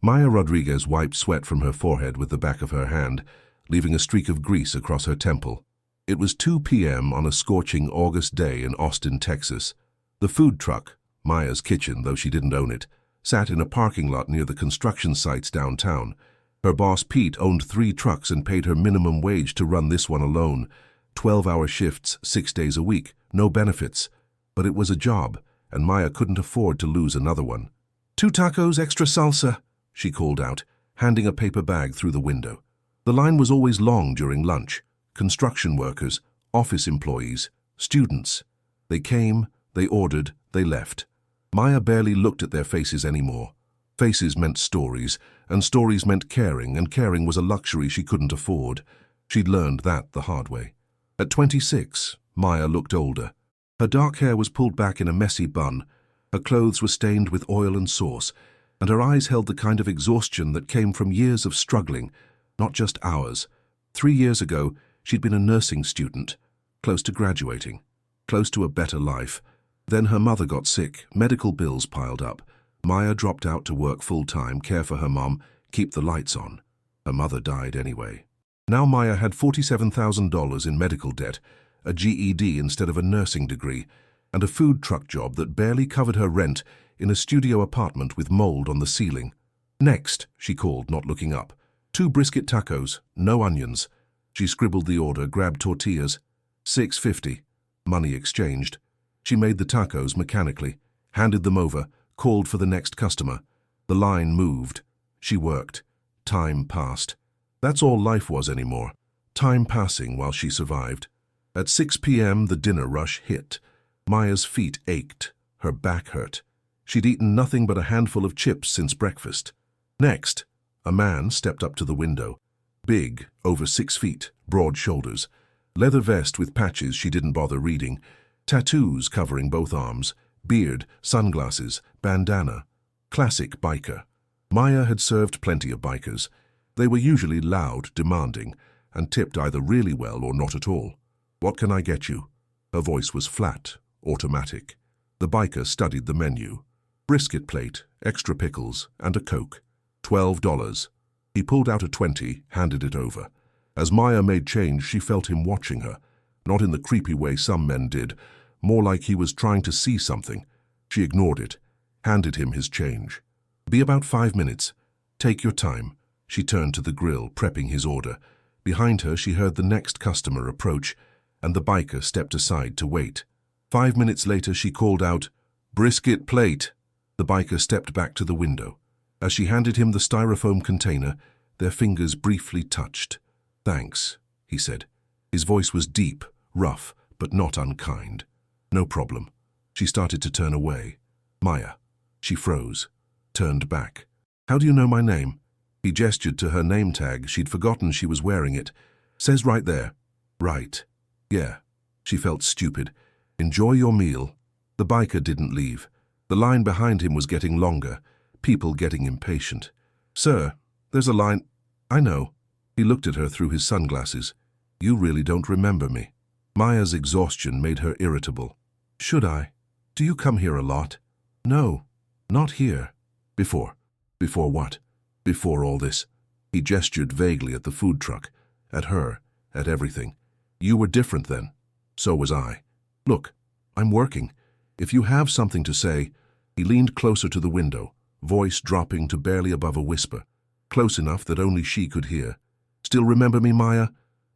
Maya Rodriguez wiped sweat from her forehead with the back of her hand, leaving a streak of grease across her temple. It was 2 p.m. on a scorching August day in Austin, Texas. The food truck, Maya's kitchen though she didn't own it, sat in a parking lot near the construction sites downtown. Her boss Pete owned 3 trucks and paid her minimum wage to run this one alone. 12-hour shifts, 6 days a week, no benefits. But it was a job, and Maya couldn't afford to lose another one. 2 tacos, extra salsa, she called out, handing a paper bag through the window. The line was always long during lunch. Construction workers, office employees, students. They came, they ordered, they left. Maya barely looked at their faces anymore. Faces meant stories, and stories meant caring, and caring was a luxury she couldn't afford. She'd learned that the hard way. At 26, Maya looked older. Her dark hair was pulled back in a messy bun. Her clothes were stained with oil and sauce, and her eyes held the kind of exhaustion that came from years of struggling, not just hours. 3 years ago, she'd been a nursing student, close to graduating, close to a better life. Then her mother got sick, medical bills piled up. Maya dropped out to work full-time, care for her mom, keep the lights on. Her mother died anyway. Now Maya had $47,000 in medical debt, a GED instead of a nursing degree, and a food truck job that barely covered her rent in a studio apartment with mold on the ceiling. Next, she called, not looking up. 2 brisket tacos, no onions. She scribbled the order, grabbed tortillas. $6.50. Money exchanged. She made the tacos mechanically, handed them over, called for the next customer. The line moved. She worked. Time passed. That's all life was anymore. Time passing while she survived. At 6 p.m. the dinner rush hit. Maya's feet ached. Her back hurt. She'd eaten nothing but a handful of chips since breakfast. Next, a man stepped up to the window. Big, over 6 feet, broad shoulders. Leather vest with patches she didn't bother reading. Tattoos covering both arms. Beard, sunglasses, bandana. Classic biker. Maya had served plenty of bikers. They were usually loud, demanding, and tipped either really well or not at all. "What can I get you?" Her voice was flat, automatic. The biker studied the menu. Brisket plate, extra pickles, and a Coke. $12. He pulled out a 20, handed it over. As Maya made change, she felt him watching her. Not in the creepy way some men did, more like he was trying to see something. She ignored it, handed him his change. "Be about 5 minutes. Take your time." She turned to the grill, prepping his order. Behind her, she heard the next customer approach, and the biker stepped aside to wait. 5 minutes later, she called out, "Brisket plate." The biker stepped back to the window. As she handed him the styrofoam container, their fingers briefly touched. "Thanks," he said. His voice was deep, rough, but not unkind. "No problem." She started to turn away. "Maya." She froze, turned back. "How do you know my name?" He gestured to her name tag. She'd forgotten she was wearing it. "Says right there." "Right. Yeah." She felt stupid. "Enjoy your meal." The biker didn't leave. The line behind him was getting longer, people getting impatient. "Sir, there's a line." "I know." He looked at her through his sunglasses. "You really don't remember me." Maya's exhaustion made her irritable. "Should I? Do you come here a lot?" "No, not here." "Before." "Before what?" "Before all this." He gestured vaguely at the food truck, at her, at everything. "You were different then. So was I. Look, I'm working. If you have something to say." He leaned closer to the window, voice dropping to barely above a whisper, close enough that only she could hear. "Still remember me, Maya?"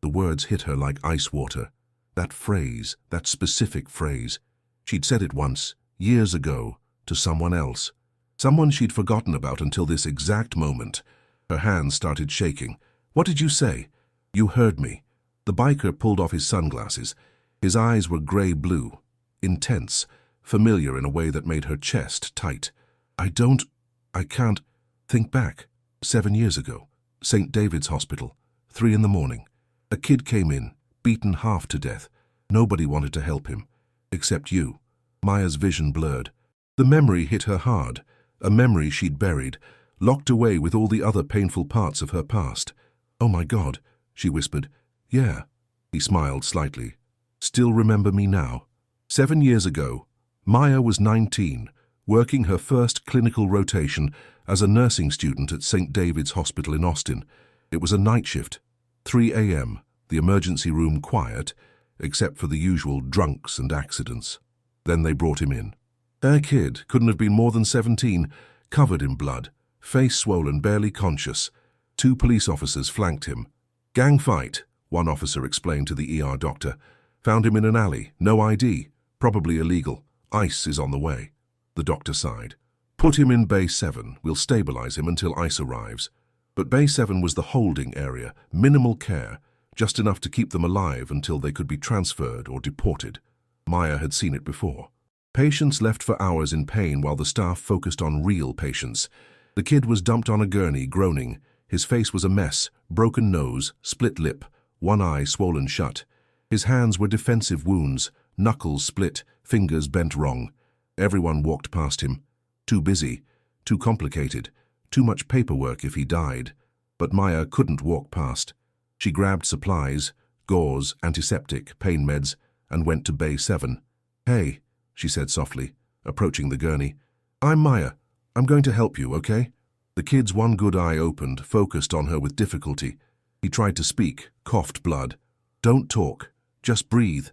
The words hit her like ice water. That phrase, that specific phrase. She'd said it once, years ago, to someone else. Someone she'd forgotten about until this exact moment. Her hands started shaking. "What did you say?" "You heard me." The biker pulled off his sunglasses. His eyes were gray-blue, intense, familiar in a way that made her chest tight. I can't. Think back. 7 years ago. St. David's Hospital. 3 in the morning. A kid came in, beaten half to death. Nobody wanted to help him. Except you." Maya's vision blurred. The memory hit her hard. A memory she'd buried, locked away with all the other painful parts of her past. "Oh my God," she whispered. "Yeah." He smiled slightly. "Still remember me now?" 7 years ago, Maya was 19, working her first clinical rotation as a nursing student at St. David's Hospital in Austin. It was a night shift. 3 a.m., the emergency room quiet, except for the usual drunks and accidents. Then they brought him in. Their kid couldn't have been more than 17, covered in blood, face swollen, barely conscious. 2 police officers flanked him. Gang fight, one officer explained to the ER doctor. Found him in an alley, no ID, probably illegal. ICE is on the way. The doctor sighed. Put him in Bay 7, we'll stabilize him until ICE arrives. But Bay 7 was the holding area, minimal care, just enough to keep them alive until they could be transferred or deported. Maya had seen it before. Patients left for hours in pain while the staff focused on real patients. The kid was dumped on a gurney, groaning. His face was a mess, broken nose, split lip, one eye swollen shut. His hands were defensive wounds, knuckles split, fingers bent wrong. Everyone walked past him. Too busy, too complicated, too much paperwork if he died. But Maya couldn't walk past. She grabbed supplies, gauze, antiseptic, pain meds, and went to Bay 7. Hey, she said softly, approaching the gurney. I'm Maya. I'm going to help you, okay? The kid's one good eye opened, focused on her with difficulty. He tried to speak, coughed blood. Don't talk. Just breathe.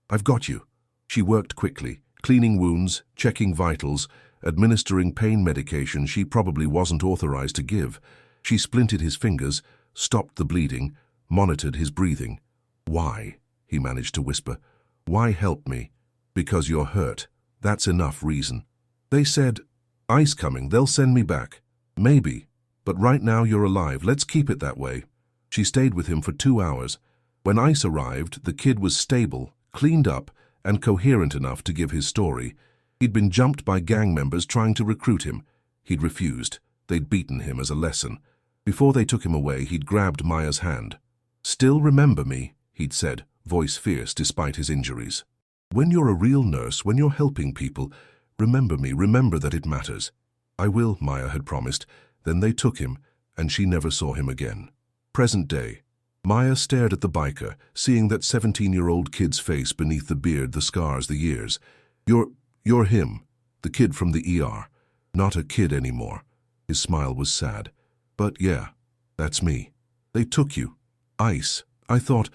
I've got you. She worked quickly, cleaning wounds, checking vitals, administering pain medication she probably wasn't authorized to give. She splinted his fingers, stopped the bleeding, monitored his breathing. Why? He managed to whisper. Why help me? Because you're hurt. That's enough reason. They said, ICE coming, they'll send me back. Maybe. But right now you're alive, let's keep it that way. She stayed with him for 2 hours. When ICE arrived, the kid was stable, cleaned up, and coherent enough to give his story. He'd been jumped by gang members trying to recruit him. He'd refused. They'd beaten him as a lesson. Before they took him away, he'd grabbed Maya's hand. Still remember me, he'd said, voice fierce despite his injuries. When you're a real nurse, when you're helping people, remember me, remember that it matters. I will, Maya had promised. Then they took him, and she never saw him again. Present day. Maya stared at the biker, seeing that 17-year-old kid's face beneath the beard, the scars, the years. You're him, the kid from the ER. Not a kid anymore. His smile was sad. But yeah, that's me. They took you. ICE. I thought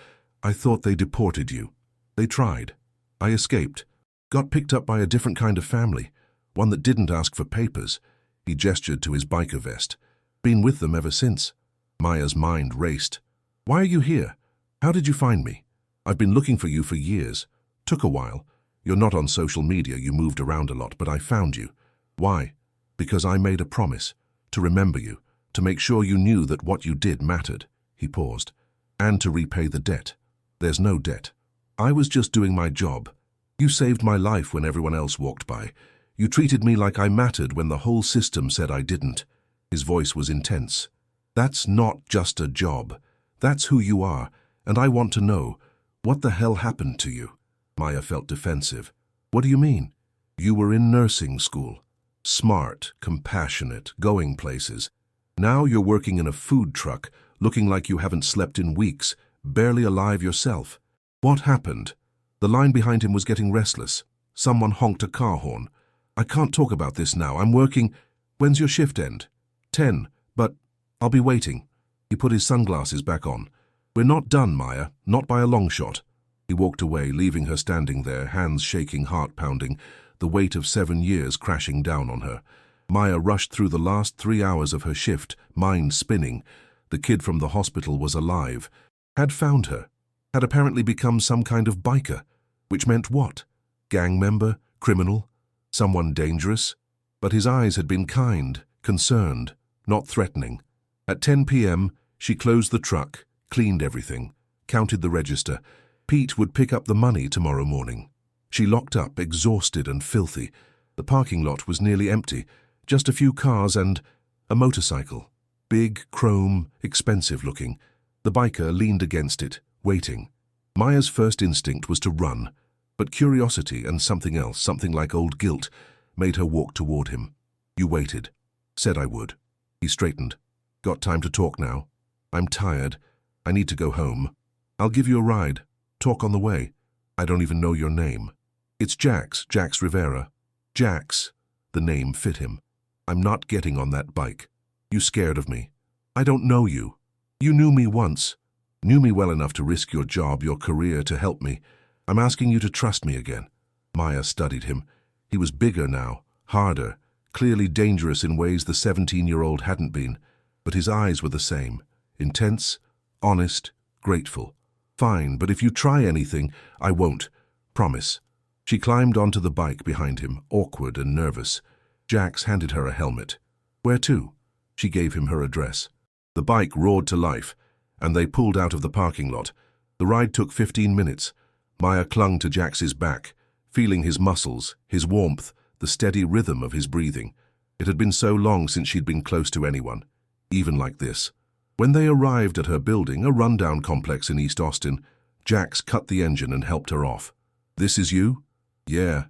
they deported you. They tried. I escaped. Got picked up by a different kind of family. One that didn't ask for papers. He gestured to his biker vest. Been with them ever since. Maya's mind raced. Why are you here? How did you find me? I've been looking for you for years. Took a while. You're not on social media, you moved around a lot, but I found you. Why? Because I made a promise. To remember you. To make sure you knew that what you did mattered. He paused. And to repay the debt. There's no debt. I was just doing my job. You saved my life when everyone else walked by. You treated me like I mattered when the whole system said I didn't. His voice was intense. That's not just a job. That's who you are, and I want to know, what the hell happened to you? Maya felt defensive. What do you mean? You were in nursing school. Smart, compassionate, going places. Now you're working in a food truck, looking like you haven't slept in weeks, barely alive yourself. What happened? The line behind him was getting restless. Someone honked a car horn. I can't talk about this now. I'm working. When's your shift end? 10, but I'll be waiting. He put his sunglasses back on. We're not done, Maya, not by a long shot. He walked away, leaving her standing there, hands shaking, heart pounding, the weight of 7 years crashing down on her. Maya rushed through the last 3 hours of her shift, mind spinning. The kid from the hospital was alive, had found her, had apparently become some kind of biker, which meant what? Gang member? Criminal? Someone dangerous? But his eyes had been kind, concerned, not threatening. At 10 p.m., she closed the truck, cleaned everything, counted the register. Pete would pick up the money tomorrow morning. She locked up, exhausted and filthy. The parking lot was nearly empty, just a few cars and a motorcycle. Big, chrome, expensive looking. The biker leaned against it, waiting. Maya's first instinct was to run, but curiosity and something else, something like old guilt, made her walk toward him. You waited. Said I would. He straightened. Got time to talk now? I'm tired. I need to go home. I'll give you a ride. Talk on the way. I don't even know your name. It's Jax Rivera. Jax. The name fit him. I'm not getting on that bike. You scared of me. I don't know you. You knew me once. Knew me well enough to risk your job, your career, to help me. I'm asking you to trust me again. Maya studied him. He was bigger now, harder, clearly dangerous in ways the 17-year-old hadn't been. But his eyes were the same. Intense, honest, grateful. Fine, but if you try anything, I won't. Promise. She climbed onto the bike behind him, awkward and nervous. Jax handed her a helmet. Where to? She gave him her address. The bike roared to life, and they pulled out of the parking lot. The ride took 15 minutes. Maya clung to Jax's back, feeling his muscles, his warmth, the steady rhythm of his breathing. It had been so long since she'd been close to anyone, even like this. When they arrived at her building, a rundown complex in East Austin, Jax cut the engine and helped her off. This is you? Yeah.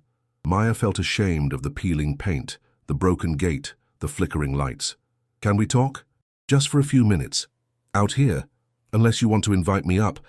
Maya felt ashamed of the peeling paint, the broken gate, the flickering lights. Can we talk? Just for a few minutes. Out here? Unless you want to invite me up.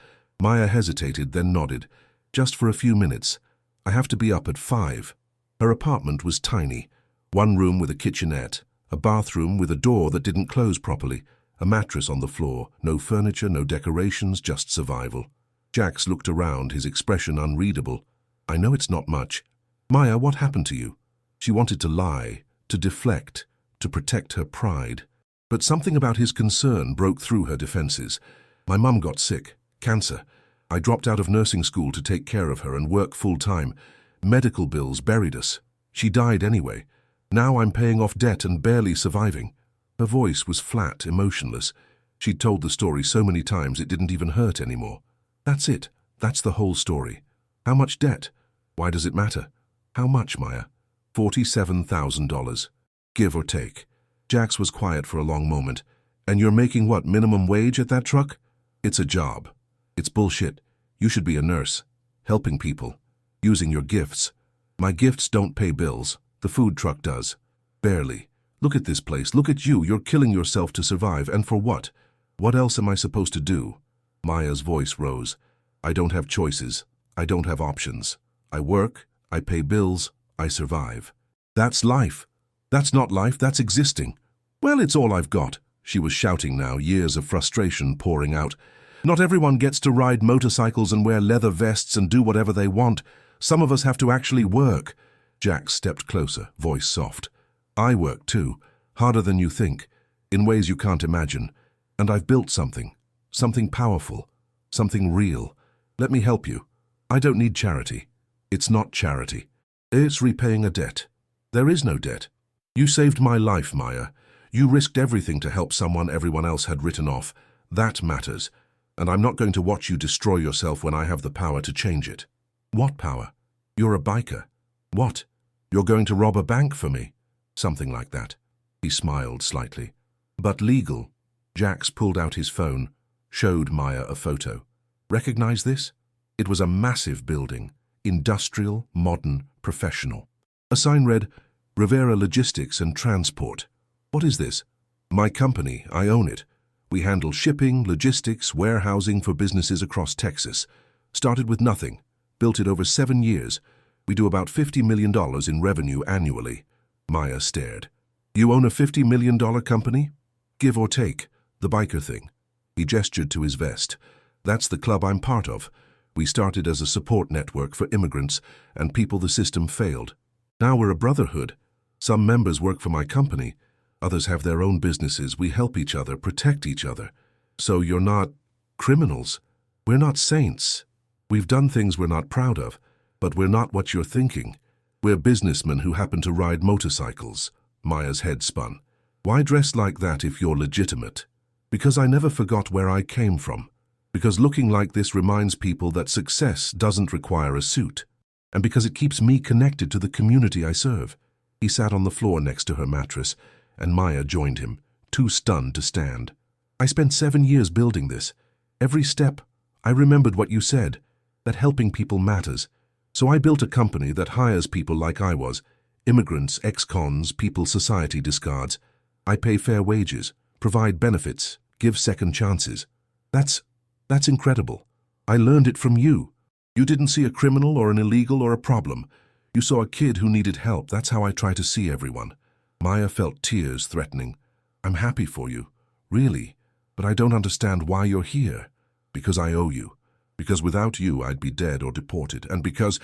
Maya hesitated, then nodded. Just for a few minutes. I have to be up at 5. Her apartment was tiny. One room with a kitchenette, a bathroom with a door that didn't close properly, a mattress on the floor, no furniture, no decorations, just survival. Jax looked around, his expression unreadable. I know it's not much. Maya, what happened to you? She wanted to lie, to deflect, to protect her pride. But something about his concern broke through her defenses. My mum got sick, cancer. I dropped out of nursing school to take care of her and work full-time. Medical bills buried us. She died anyway. Now I'm paying off debt and barely surviving. Her voice was flat, emotionless. She'd told the story so many times it didn't even hurt anymore. That's it. That's the whole story. How much debt? Why does it matter? How much, Maya? $47,000. Give or take. Jax was quiet for a long moment. And you're making what, minimum wage at that truck? It's a job. It's bullshit. You should be a nurse. Helping people. Using your gifts. My gifts don't pay bills. The food truck does. Barely. Look at this place. Look at you. You're killing yourself to survive. And for what? What else am I supposed to do? Maya's voice rose. I don't have choices. I don't have options. I work. I pay bills. I survive. That's life. That's not life. That's existing. Well, it's all I've got. She was shouting now, years of frustration pouring out. Not everyone gets to ride motorcycles and wear leather vests and do whatever they want. Some of us have to actually work. Jax stepped closer, voice soft. I work too, harder than you think, in ways you can't imagine. And I've built something powerful, something real. Let me help you. I don't need charity. It's not charity. It's repaying a debt. There is no debt. You saved my life, Maya. You risked everything to help someone everyone else had written off. That matters. And I'm not going to watch you destroy yourself when I have the power to change it. What power? You're a biker. What? You're going to rob a bank for me? Something like that. He smiled slightly. But legal. Jax pulled out his phone, showed Maya a photo. Recognize this? It was a massive building. Industrial, modern, professional. A sign read, Rivera Logistics and Transport. What is this? My company. I own it. We handle shipping, logistics, warehousing for businesses across Texas. Started with nothing. Built it over 7 years. We do about $50 million in revenue annually. Maya stared. You own a $50 million company? Give or take. The biker thing. He gestured to his vest. That's the club I'm part of. We started as a support network for immigrants and people the system failed. Now we're a brotherhood. Some members work for my company. Others have their own businesses. We help each other, protect each other. So you're not criminals. We're not saints. We've done things we're not proud of, but we're not what you're thinking. We're businessmen who happen to ride motorcycles. Maya's head spun. Why dress like that if you're legitimate? Because I never forgot where I came from. Because looking like this reminds people that success doesn't require a suit. And because it keeps me connected to the community I serve. He sat on the floor next to her mattress, and Maya joined him, too stunned to stand. I spent 7 years building this. Every step, I remembered what you said, that helping people matters. So I built a company that hires people like I was, immigrants, ex-cons, people society discards. I pay fair wages, provide benefits, give second chances. That's incredible. I learned it from you. You didn't see a criminal or an illegal or a problem. You saw a kid who needed help. That's how I try to see everyone. Maya felt tears threatening. I'm happy for you, really, but I don't understand why you're here. Because I owe you. Because without you I'd be dead or deported. And because...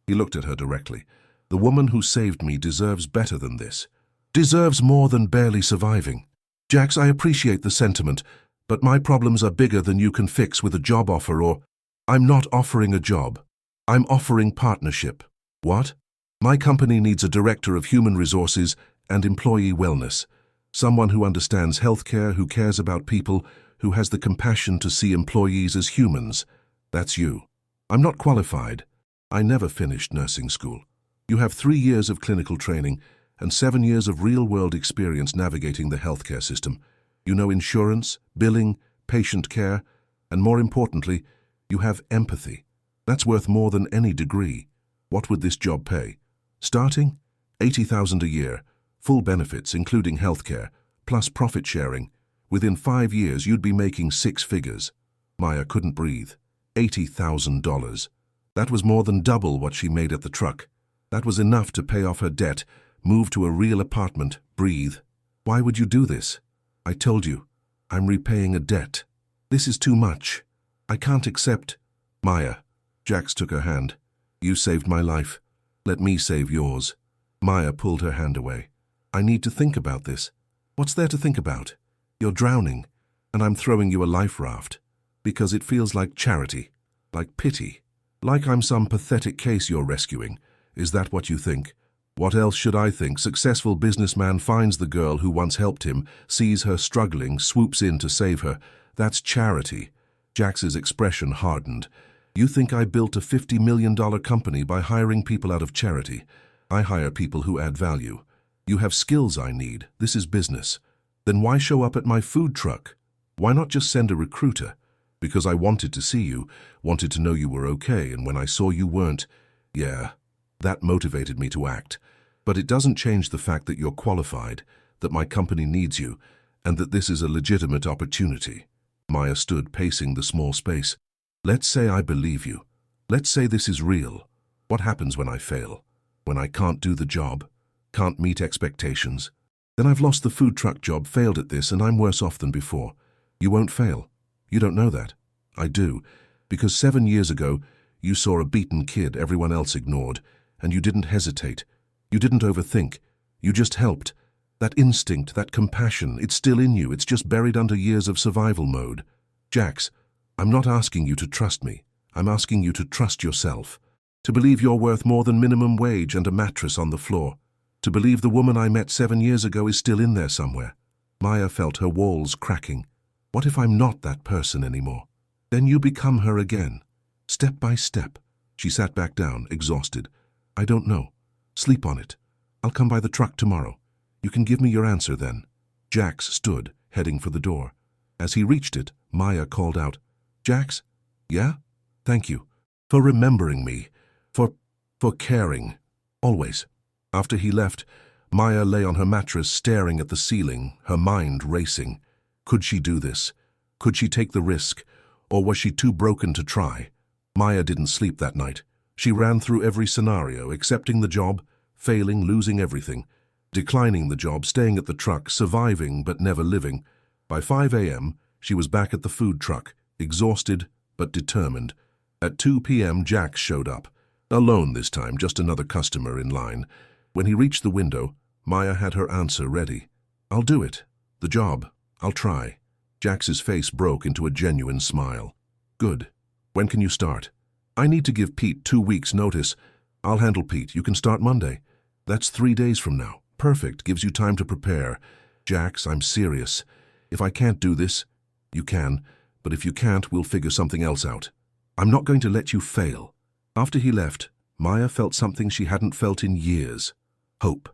He looked at her directly. The woman who saved me deserves better than this. Deserves more than barely surviving. Jax, I appreciate the sentiment, but my problems are bigger than you can fix with a job offer or... I'm not offering a job. I'm offering partnership. What? My company needs a director of human resources and employee wellness. Someone who understands healthcare, who cares about people, who has the compassion to see employees as humans. That's you. I'm not qualified. I never finished nursing school. You have 3 years of clinical training and 7 years of real-world experience navigating the healthcare system. You know insurance, billing, patient care, and more importantly, you have empathy. That's worth more than any degree. What would this job pay? Starting? $80,000 a year, full benefits including healthcare, plus profit sharing. Within 5 years you'd be making 6 figures. Maya couldn't breathe. $80,000. That was more than double what she made at the truck. That was enough to pay off her debt, move to a real apartment, breathe. Why would you do this? I told you, I'm repaying a debt. This is too much. I can't accept. Maya. Jax took her hand. You saved my life. Let me save yours. Maya pulled her hand away. I need to think about this. What's there to think about? You're drowning, and I'm throwing you a life raft. Because it feels like charity, like pity, like I'm some pathetic case you're rescuing. Is that what you think? What else should I think? Successful businessman finds the girl who once helped him, sees her struggling, swoops in to save her. That's charity. Jax's expression hardened. You think I built a $50 million company by hiring people out of charity? I hire people who add value. You have skills I need. This is business. Then why show up at my food truck? Why not just send a recruiter? Because I wanted to see you, wanted to know you were okay, and when I saw you weren't, yeah, that motivated me to act. But it doesn't change the fact that you're qualified, that my company needs you, and that this is a legitimate opportunity. Maya stood pacing the small space. Let's say I believe you. Let's say this is real. What happens when I fail? When I can't do the job? Can't meet expectations? Then I've lost the food truck job, failed at this, and I'm worse off than before. You won't fail. You don't know that. I do. Because 7 years ago, you saw a beaten kid everyone else ignored, and you didn't hesitate. You didn't overthink. You just helped. That instinct, that compassion, it's still in you. It's just buried under years of survival mode. Jax, I'm not asking you to trust me. I'm asking you to trust yourself. To believe you're worth more than minimum wage and a mattress on the floor. To believe the woman I met 7 years ago is still in there somewhere. Maya felt her walls cracking. What if I'm not that person anymore? Then you become her again. Step by step. She sat back down, exhausted. I don't know. Sleep on it. I'll come by the truck tomorrow. You can give me your answer then. Jax stood, heading for the door. As he reached it, Maya called out, Jax? Yeah? Thank you. For remembering me. For caring. Always. After he left, Maya lay on her mattress staring at the ceiling, her mind racing. Could she do this? Could she take the risk? Or was she too broken to try? Maya didn't sleep that night. She ran through every scenario, accepting the job, failing, losing everything, declining the job, staying at the truck, surviving but never living. By 5 a.m., she was back at the food truck, exhausted but determined. At 2 p.m., Jax showed up. Alone this time, just another customer in line. When he reached the window, Maya had her answer ready. I'll do it. The job. I'll try. Jax's face broke into a genuine smile. Good. When can you start? I need to give Pete 2 weeks' notice. I'll handle Pete. You can start Monday. That's 3 days from now. Perfect. Gives you time to prepare. Jax, I'm serious. If I can't do this, you can. But if you can't, we'll figure something else out. I'm not going to let you fail. After he left, Maya felt something she hadn't felt in years. Hope.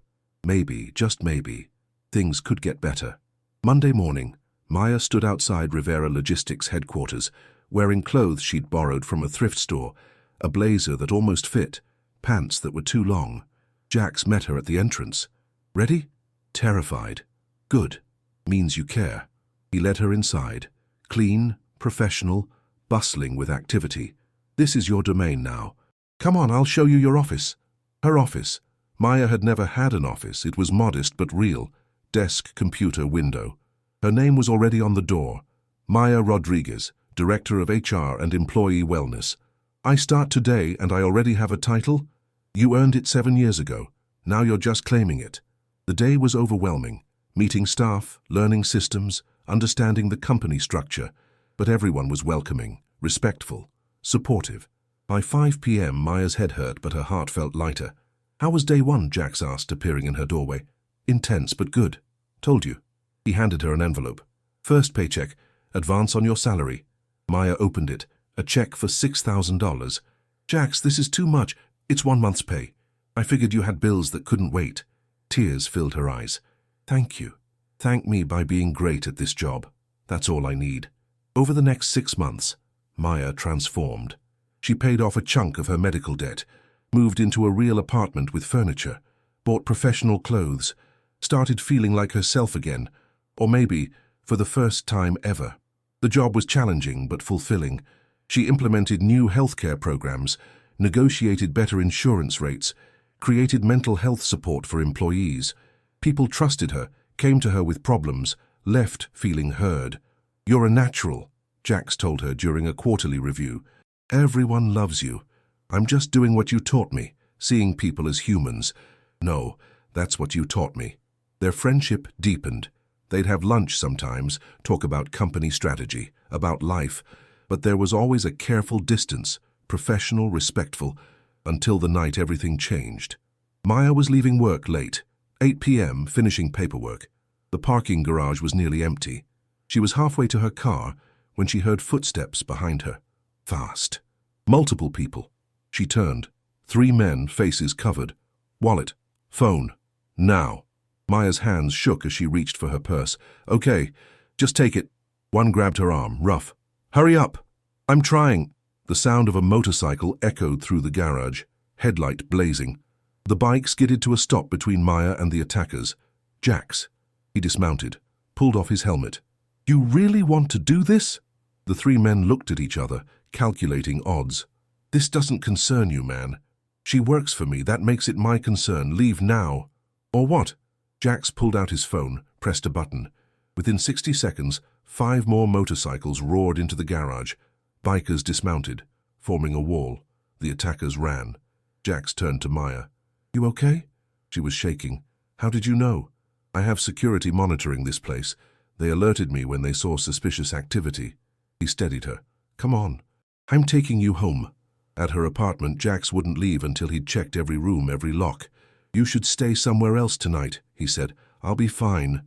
Maybe, just maybe, things could get better. Monday morning, Maya stood outside Rivera Logistics headquarters, wearing clothes she'd borrowed from a thrift store, a blazer that almost fit, pants that were too long. Jax met her at the entrance. Ready? Terrified. Good. Means you care. He led her inside. Clean, professional, bustling with activity. This is your domain now. Come on, I'll show you your office. Her office. Maya had never had an office. It was modest but real. Desk, computer, window. Her name was already on the door. Maya Rodriguez, Director of HR and Employee Wellness. I start today and I already have a title? You earned it 7 years ago. Now you're just claiming it. The day was overwhelming. Meeting staff, learning systems, understanding the company structure. But everyone was welcoming, respectful, supportive. By 5 p.m. Maya's head hurt but her heart felt lighter. How was day one? Jax asked, appearing in her doorway. Intense but good. Told you. He handed her an envelope. First paycheck. Advance on your salary. Maya opened it. A check for $6,000. Jax, this is too much. It's 1 month's pay. I figured you had bills that couldn't wait. Tears filled her eyes. Thank you. Thank me by being great at this job. That's all I need. Over the next 6 months, Maya transformed. She paid off a chunk of her medical debt, moved into a real apartment with furniture, bought professional clothes, started feeling like herself again, or maybe for the first time ever. The job was challenging but fulfilling. She implemented new healthcare programs, negotiated better insurance rates, created mental health support for employees. People trusted her, came to her with problems, left feeling heard. You're a natural, Jax told her during a quarterly review. Everyone loves you. I'm just doing what you taught me, seeing people as humans. No, that's what you taught me. Their friendship deepened. They'd have lunch sometimes, talk about company strategy, about life, but there was always a careful distance, professional, respectful, until the night everything changed. Maya was leaving work late, 8 p.m., finishing paperwork. The parking garage was nearly empty. She was halfway to her car when she heard footsteps behind her. Fast. Multiple people. She turned. 3 men, faces covered. Wallet. Phone. Now. Maya's hands shook as she reached for her purse. Okay, just take it. One grabbed her arm, rough. Hurry up. I'm trying. The sound of a motorcycle echoed through the garage, headlight blazing. The bike skidded to a stop between Maya and the attackers. Jax. He dismounted, pulled off his helmet. You really want to do this? The 3 men looked at each other, calculating odds. This doesn't concern you, man. She works for me, that makes it my concern. Leave now. Or what? Jax pulled out his phone, pressed a button. Within 60 seconds, 5 more motorcycles roared into the garage. Bikers dismounted, forming a wall. The attackers ran. Jax turned to Maya. You okay? She was shaking. How did you know? I have security monitoring this place. They alerted me when they saw suspicious activity. He steadied her. Come on. I'm taking you home. At her apartment, Jax wouldn't leave until he'd checked every room, every lock. You should stay somewhere else tonight, he said. I'll be fine.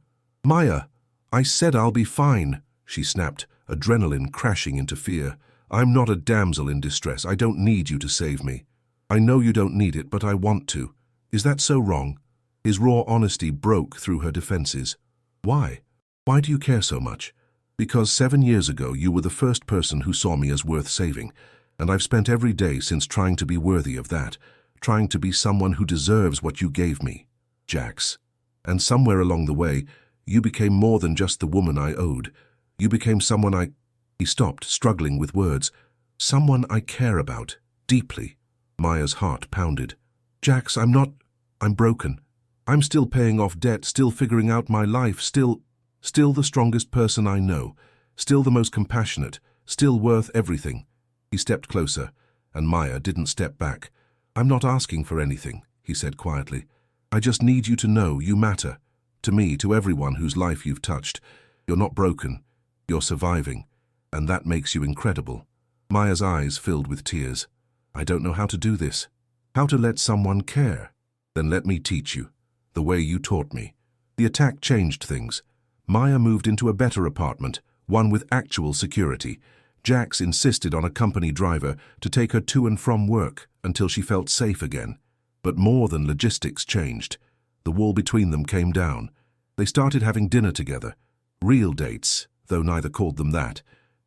Maya, I said I'll be fine, she snapped, adrenaline crashing into fear. I'm not a damsel in distress. I don't need you to save me. I know you don't need it, but I want to. Is that so wrong? His raw honesty broke through her defenses. Why? Why do you care so much? Because 7 years ago you were the first person who saw me as worth saving, and I've spent every day since trying to be worthy of that, trying to be someone who deserves what you gave me, Jax. And somewhere along the way, you became more than just the woman I owed. You became someone I... He stopped, struggling with words. Someone I care about, deeply. Maya's heart pounded. Jax, I'm broken. I'm still paying off debt, still figuring out my life, still the strongest person I know, still the most compassionate, still worth everything. He stepped closer, and Maya didn't step back. I'm not asking for anything, he said quietly. I just need you to know you matter. To me, to everyone whose life you've touched. You're not broken. You're surviving. And that makes you incredible. Maya's eyes filled with tears. I don't know how to do this. How to let someone care. Then let me teach you. The way you taught me. The attack changed things. Maya moved into a better apartment, one with actual security. Jax insisted on a company driver to take her to and from work until she felt safe again. But more than logistics changed. The wall between them came down. They started having dinner together. Real dates, though neither called them that.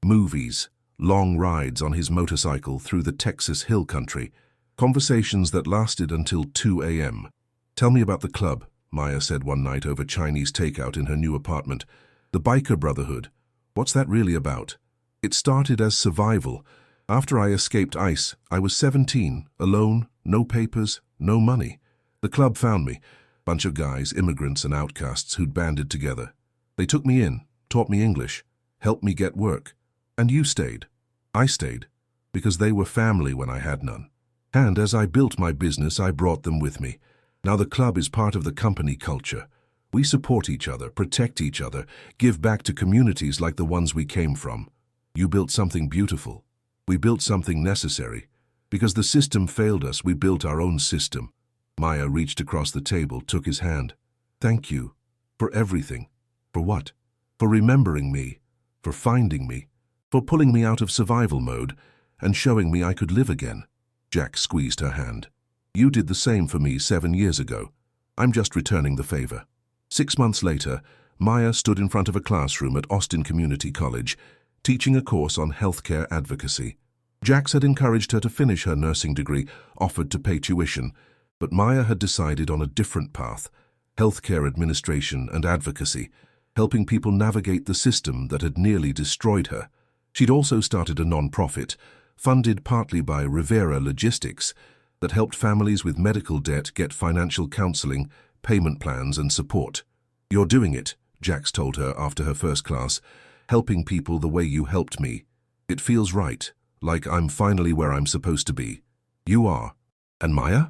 Movies, long rides on his motorcycle through the Texas hill country. Conversations that lasted until 2 a.m. Tell me about the club, Maya said one night over Chinese takeout in her new apartment. The Biker Brotherhood. What's that really about? It started as survival. After I escaped ICE, I was 17, alone, no papers, no money. The club found me. Bunch of guys, immigrants and outcasts who'd banded together. They took me in, taught me English, helped me get work. And you stayed. I stayed, because they were family when I had none. And as I built my business, I brought them with me. Now the club is part of the company culture. We support each other, protect each other, give back to communities like the ones we came from. You built something beautiful. We built something necessary. Because the system failed us, we built our own system. Maya reached across the table, took his hand. Thank you. For everything. For what? For remembering me. For finding me. For pulling me out of survival mode and showing me I could live again. Jack squeezed her hand. You did the same for me 7 years ago. I'm just returning the favor. 6 months later, Maya stood in front of a classroom at Austin Community College, teaching a course on healthcare advocacy. Jax had encouraged her to finish her nursing degree, offered to pay tuition, but Maya had decided on a different path, healthcare administration and advocacy, helping people navigate the system that had nearly destroyed her. She'd also started a non-profit, funded partly by Rivera Logistics, that helped families with medical debt get financial counseling, payment plans and support. You're doing it, Jax told her after her first class, helping people the way you helped me. It feels right, like I'm finally where I'm supposed to be. You are. And Maya?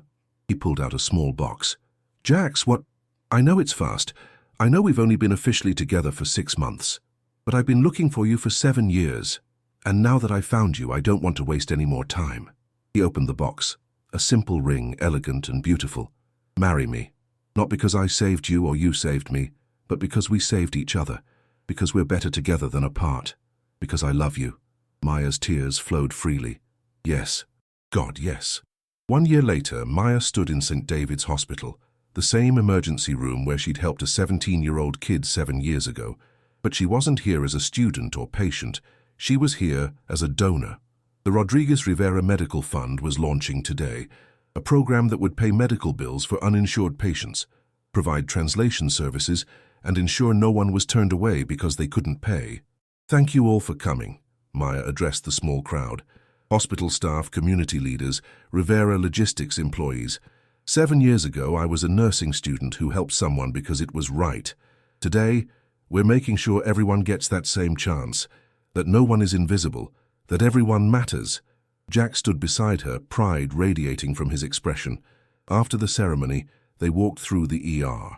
He pulled out a small box. Jax, what? I know it's fast. I know we've only been officially together for 6 months. But I've been looking for you for 7 years. And now that I've found you, I don't want to waste any more time. He opened the box. A simple ring, elegant and beautiful. Marry me. Not because I saved you or you saved me, but because we saved each other. Because we're better together than apart. Because I love you. Maya's tears flowed freely. Yes. God, yes. 1 year later, Maya stood in St. David's Hospital, the same emergency room where she'd helped a 17-year-old kid 7 years ago. But she wasn't here as a student or patient. She was here as a donor. The Rodriguez Rivera Medical Fund was launching today, a program that would pay medical bills for uninsured patients, provide translation services, and ensure no one was turned away because they couldn't pay. Thank you all for coming, Maya addressed the small crowd. Hospital staff, community leaders, Rivera Logistics employees. 7 years ago, I was a nursing student who helped someone because it was right. Today, we're making sure everyone gets that same chance, that no one is invisible, that everyone matters. Jack stood beside her, pride radiating from his expression. After the ceremony, they walked through the ER.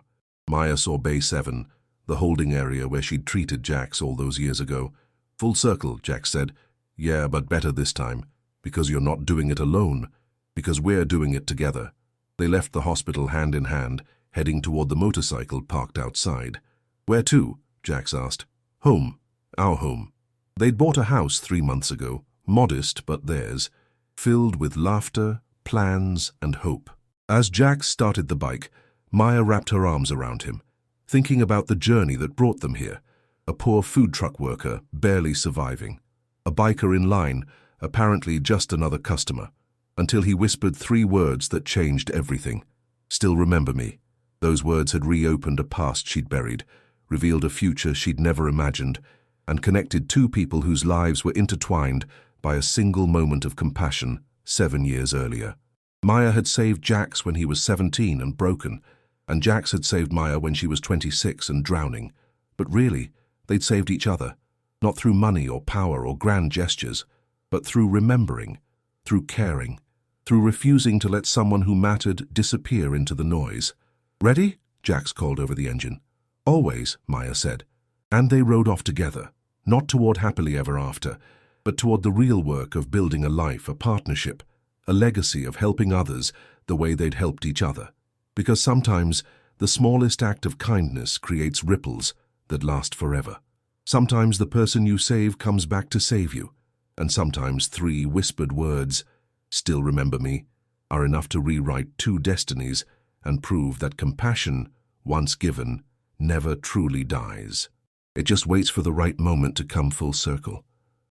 Maya saw Bay 7, the holding area where she'd treated Jax all those years ago. Full circle, Jack said. Yeah, but better this time, because you're not doing it alone, because we're doing it together. They left the hospital hand in hand, heading toward the motorcycle parked outside. Where to? Jax asked. Home. Our home. They'd bought a house 3 months ago, modest but theirs, filled with laughter, plans and hope. As Jax started the bike, Maya wrapped her arms around him, thinking about the journey that brought them here. A poor food truck worker, barely surviving. A biker in line, apparently just another customer, until he whispered 3 words that changed everything. Still remember me. Those words had reopened a past she'd buried, revealed a future she'd never imagined, and connected 2 people whose lives were intertwined by a single moment of compassion 7 years earlier. Maya had saved Jax when he was 17 and broken, and Jax had saved Maya when she was 26 and drowning. But really, they'd saved each other, not through money or power or grand gestures, but through remembering, through caring, through refusing to let someone who mattered disappear into the noise. Ready? Jax called over the engine. Always, Maya said. And they rode off together, not toward happily ever after, but toward the real work of building a life, a partnership, a legacy of helping others the way they'd helped each other. Because sometimes the smallest act of kindness creates ripples that last forever. Sometimes the person you save comes back to save you, and sometimes 3 whispered words, "Still remember me," are enough to rewrite 2 destinies and prove that compassion, once given, never truly dies. It just waits for the right moment to come full circle.